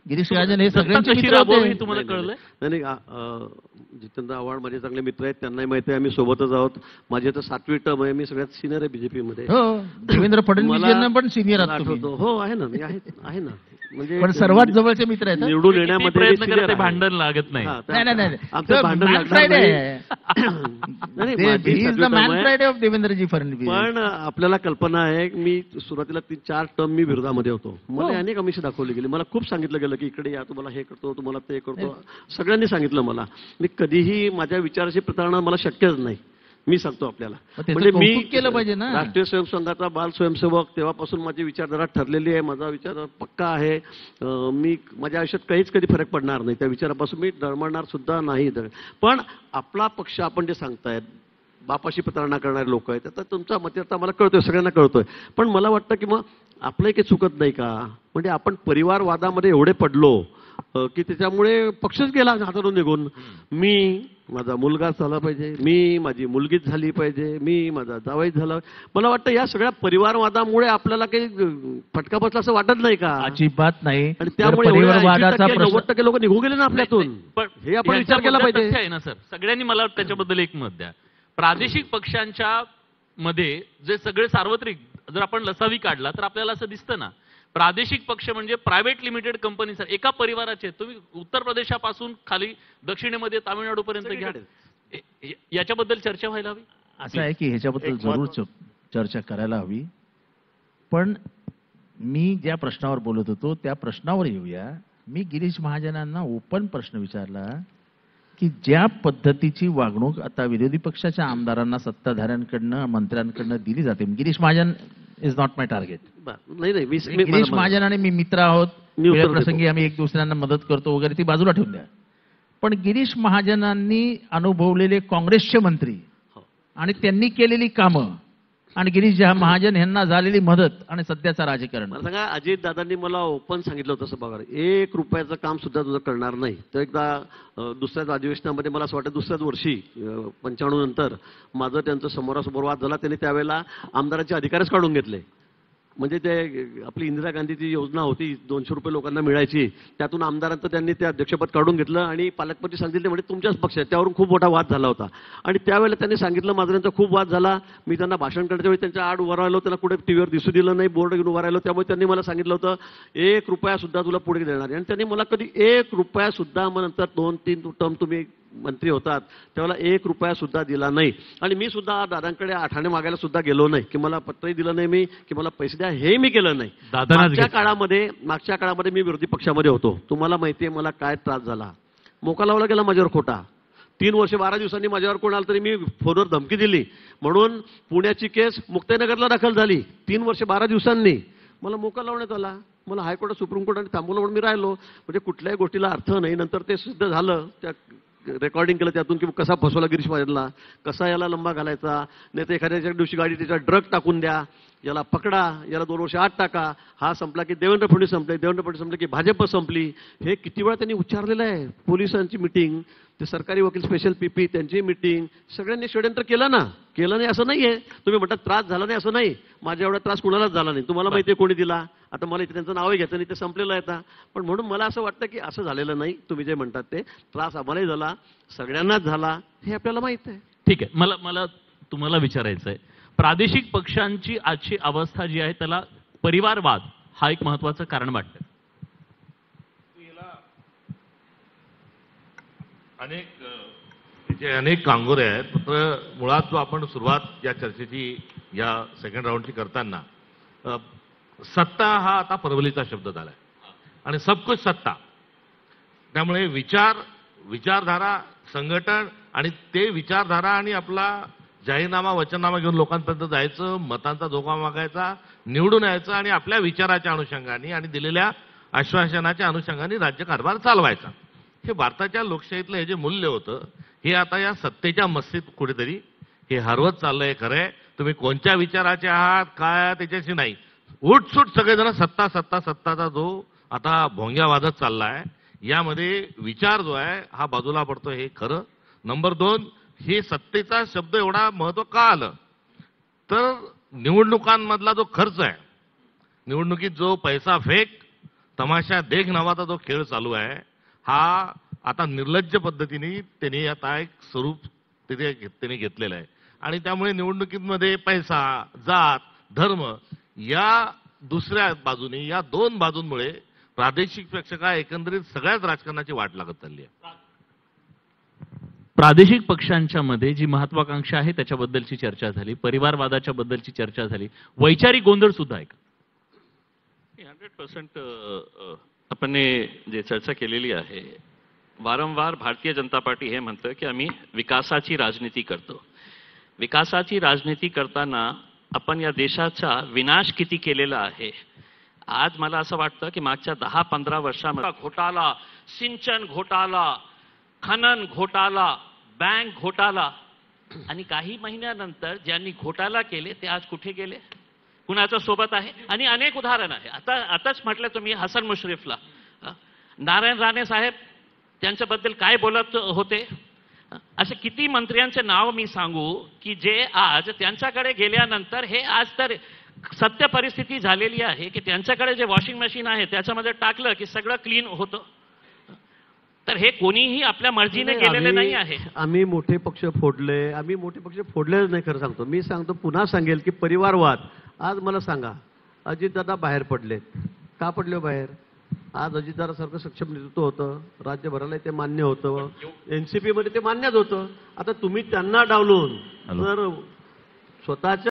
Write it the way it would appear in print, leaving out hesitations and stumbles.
गिरीश महाजन हे सगळ्यांचे कशी मित्र राबवावी होते. हे तुम्हाला कळलंय? नाही जितेंद्र आव्हाड माझे चांगले मित्र आहेत, त्यांनाही माहिती आहे आम्ही सोबतच आहोत. माझी तर 7वी टर्म आहे, मी सगळ्यात सिनियर आहे बीजेपी मध्ये. हो, देवेंद्र फडणवीस यांना पण सिनियर आहात तुम्ही. आठवतो, हो आहे ना, मी आहे ना, म्हणजे पण सर्वात जवळचे मित्र आहेत. निवडून किती येण्यामध्ये प्रयत्न senior करा ते आहे. भांडण लागत नाही. हा, नाही नाही आमचं भांडण लागणार नाही. He is the man Friday of Devendraji Fadnavis. पण आपल्याला कल्पना आहे, मी सुरुवातीला 3-4 टर्म मी विरोधामध्ये होतो. मला अनेक आमिष दाखवली गेली, मला खूप सांगितलं गेलं की इकडे या, तुम्हाला हे करतो, तुम्हाला ते करतो, सगळ्यांनी सांगितलं मला. मी कधीही माझ्या विचाराची प्रतारणा मला शक्यच नाही. मी सांगतो आपल्याला, म्हणजे मी केलं पाहिजे ना. राष्ट्रीय स्वयंसेवकाचा बाल स्वयंसेवक तेव्हापासून माझी विचारधारा ठरलेली आहे, माझा विचार पक्का आहे. मी माझ्या आयुष्यात काहीच कधी फरक पडणार नाही, त्या विचारापासून मी डळमळणार सुद्धा नाही. पण आपला पक्ष आपण जे सांगतायत बापाशी प्रतारणा करणारे लोक आहेत, आता तुमचा मत आता मला कळतोय, सगळ्यांना कळतोय. पण मला वाटतं की मग आपलंही काही चुकत नाही का? म्हणजे आपण परिवारवादामध्ये एवढे पडलो की त्याच्यामुळे पक्षच गेला हातातून निघून. मी माझा मुलगा झाला पाहिजे, मी माझी मुलगीच झाली पाहिजे, मी माझा जावई झाला. मला वाटतं या सगळ्या परिवारवादामुळे आपल्याला काही फटका बसला असं वाटत नाही का? अजिबात नाही. आणि त्यामुळे 90% लोक निघून गेले ना आपल्यातून. पण हे आपण विचार केला पाहिजे. आहे ना सर, सगळ्यांनी मला त्याच्याबद्दल एक मत द्या. प्रादेशिक पक्षांच्या मध्ये जे सगळे सार्वत्रिक जर आपण लसावी काढला तर आपल्याला असं दिसतं ना, प्रादेशिक पक्ष म्हणजे प्रायव्हेट लिमिटेड कंपनी सर, एका परिवाराचे. तुम्ही उत्तर प्रदेशापासून खाली दक्षिणेमध्ये तामिळनाडू पर्यंत घ्या, याच्याबद्दल चर्चा व्हायला हवी. असं आहे की ह्याच्याबद्दल जरूर चर्चा करायला हवी. पण मी ज्या प्रश्नावर बोलत होतो त्या प्रश्नावर येऊया. मी गिरीश महाजनांना ओपन प्रश्न विचारला की ज्या पद्धतीची वागणूक आता विरोधी पक्षाच्या आमदारांना, सत्ताधाऱ्यांकडनं, मंत्र्यांकडनं दिली जाते. Girish Mahajan is not my target. नाही गिरीश महाजन आणि मी मित्र आहोत, वेळ प्रसंगी आम्ही एक दुसऱ्यांना मदत करतो वगैरे, ती बाजूला ठेवून द्या. पण गिरीश महाजनांनी अनुभवलेले काँग्रेसचे मंत्री आणि त्यांनी केलेली कामं आणि गिरीश महाजन यांना झालेली मदत आणि सध्याचा राजकारण सांगा. अजित दादांनी मला ओपन सांगितलं होतं बघा, 1 रुपयाचं काम सुद्धा तुझं करणार नाही. तर एकदा दुसऱ्याच अधिवेशनामध्ये मला असं वाटतं दुसऱ्याच वर्षी 95 नंतर माझं त्यांचं समोरासमोर वाद झाला. त्यांनी त्यावेळेला आमदाराचे अधिकारच काढून घेतले. म्हणजे ते आपली इंदिरा गांधीची योजना होती, 200 रुपये लोकांना मिळायची, त्यातून आमदारांचं त्यांनी ते अध्यक्षपद काढून घेतलं आणि पालकमंत्री सांगितले म्हणजे तुमच्याच पक्ष आहे. त्यावरून खूप मोठा वाद झाला होता. आणि त्यावेळेला त्यांनी सांगितलं, माझा त्यांचा खूप वाद झाला. मी त्यांना भाषण करण्याच्या वेळी त्यांच्या आड उभं राहिलो, त्यांना कुठे टीव्हीवर दिसू दिलं नाही, बोर्ड घेऊन उभं राहिलो. त्यामुळे त्यांनी मला सांगितलं होतं 1 रुपया सुद्धा तुला पुढे देणार नाही. आणि त्यांनी मला कधी 1 रुपया सुद्धा, मग नंतर 2-3 टर्म तुम्ही मंत्री होतात त्यावेळेला 1 रुपया सुद्धा दिला नाही. आणि मी सुद्धा दादांकडे आठाणे मागायला सुद्धा गेलो नाही, की मला पत्रही दिलं नाही मी, की मला पैसे द्या, हे मी केलं नाही. मागच्या काळामध्ये मी विरोधी पक्षामध्ये होतो. तुम्हाला माहिती आहे मला काय त्रास झाला. मोका लावला गेला माझ्यावर खोटा. 3 वर्ष 12 दिवसांनी माझ्यावर कोण आलं तरी मी फोनवर धमकी दिली म्हणून पुण्याची केस मुक्ताईनगरला दाखल झाली. 3 वर्ष 12 दिवसांनी मला मोका लावण्यात आला. मला हायकोर्ट, सुप्रीम कोर्टाने थांबवलं म्हणून मी राहिलो. म्हणजे कुठल्याही गोष्टीला अर्थ नाही. नंतर ते सिद्ध झालं, त्या रेकॉर्डिंग केलं त्यातून की कसा फसवला गिरीश महाजनला, कसा याला लंबा घालायचा. नाही तर एखाद्या दिवशी गाडी त्याच्या ड्रग टाकून द्या, याला पकडा, याला 2 वर्ष आत टाका. हा संपला की देवेंद्र फडणवीस संपले, देवेंद्र फडणवीस संपले की भाजप संपली. हे किती वेळा त्यांनी उच्चारलेलं आहे. पोलिसांची मिटिंग, ते सरकारी वकील स्पेशल पीपी त्यांची मिटिंग, सगळ्यांनी षडयंत्र केलं ना. केलं नाही असं नाहीये. तुम्ही म्हणतात त्रास झाला नाही असं नाही. माझ्या एवढा त्रास कुणालाच झाला नाही. तुम्हाला माहिती आहे कोणी दिला. आता मला इथे त्यांचं नावही घ्यायचं नाही, ते संपलेलं आहे आता. पण म्हणून मला असं वाटतं की असं झालेलं नाही. तुम्ही जे म्हणतात ते त्रास आम्हालाही झाला, सगळ्यांनाच झाला, हे आपल्याला माहित आहे. ठीक आहे. मला तुम्हाला विचारायचं आहे, प्रादेशिक पक्षांची आजची अवस्था जी आहे त्याला परिवारवाद हा एक महत्वाचं कारण वाटतं. अनेक कांगोरे आहेत. मात्र मुळात जो आपण सुरुवात या चर्चेची, या सेकंड राऊंडची करताना, सत्ता हा आता परवलीचा शब्द झालाय आणि सब कुछ सत्ता. त्यामुळे विचारधारा, संघटन आणि ते विचारधारा आणि आपला जाहीरनामा, वचननामा घेऊन लोकांपर्यंत जायचं, मतांचा धोका मागायचा, निवडून यायचं आणि आपल्या विचाराच्या अनुषंगाने आणि दिलेल्या आश्वासनाच्या अनुषंगाने राज्यकारभार चालवायचा. हे भारताच्या लोकशाहीतलं हे जे मूल्य होतं हे आता या सत्तेच्या मस्तीत कुठेतरी हे हरवत चाललंय. खरंय, तुम्ही कोणत्या विचाराचे आहात काय त्याच्याशी नाही, उठसूट सगळेजण सत्ता सत्ता सत्ताचा जो आता भोंग्या वाजत चाललाय, यामध्ये विचार जो आहे हा बाजूला पडतो, हे खरं. नंबर 2, हे सत्तेचा शब्द एवढा महत्व का आलं तर निवडणुकांमधला जो खर्च आहे, निवडणुकीत जो पैसा फेक तमाशा देख नावाचा जो खेळ चालू आहे हा आता निर्लज्ज पद्धतीने त्यांनी आता एक स्वरूप त्यांनी घेतलेलं आहे आणि त्यामुळे निवडणुकीमध्ये पैसा, जात, धर्म या दुसऱ्या बाजूने, या दोन बाजूंमुळे प्रादेशिक पेक्षा काय एकंदरीत सगळ्याच राजकारणाची वाट लागत चालली आहे. प्रादेशिक पक्षांच्या मध्ये जी महत्वाकांक्षा आहे त्याच्याबद्दलची चर्चा झाली, परिवारवादाच्या बद्दलची चर्चा झाली, वैचारिक गोंधळ सुद्धा आहे का? 100% आपण जे चर्चा केलेली आहे, वारंवार भारतीय जनता पार्टी हे म्हणतं की आम्ही विकासाची राजनीती करतो. विकासाची राजनीती करताना आपण या देशाचा विनाश किती केलेला आहे. आज मला असं वाटतं की मागच्या 10-15 वर्षामध्ये घोटाळा, सिंचन घोटाळा, खनन घोटाळा, बँक घोटाळा आणि काही महिन्यानंतर ज्यांनी घोटाळा केले ते आज कुठे गेले, कुणाच्या सोबत आहे. आणि अनेक उदाहरण आहे. आताच म्हटलं तुम्ही हसन मुश्रीफला, नारायण राणे साहेब त्यांच्याबद्दल काय बोलत होते. असे किती मंत्र्यांचे नाव मी सांगू की जे आज त्यांच्याकडे गेल्यानंतर हे आज तर सत्य परिस्थिती झालेली आहे की त्यांच्याकडे जे वॉशिंग मशीन आहे त्याच्यामध्ये टाकलं की सगळं क्लीन होतं. तर हे कोणीही आपल्या मर्जीने केलेले नाही आहे. आम्ही मोठे पक्ष फोडलेच नाही. खरं सांगतो, मी सांगतो, पुन्हा सांगेल की परिवारवाद. आज मला सांगा, अजितदादा बाहेर पडलेत. का पडले बाहेर? आज अजितदादासारखं सक्षम नेतृत्व होतं, राज्यभराला ते मान्य होतं, एनसीपी मध्ये ते मान्यच होतं. आता तुम्ही त्यांना डावलून तर स्वतःच्या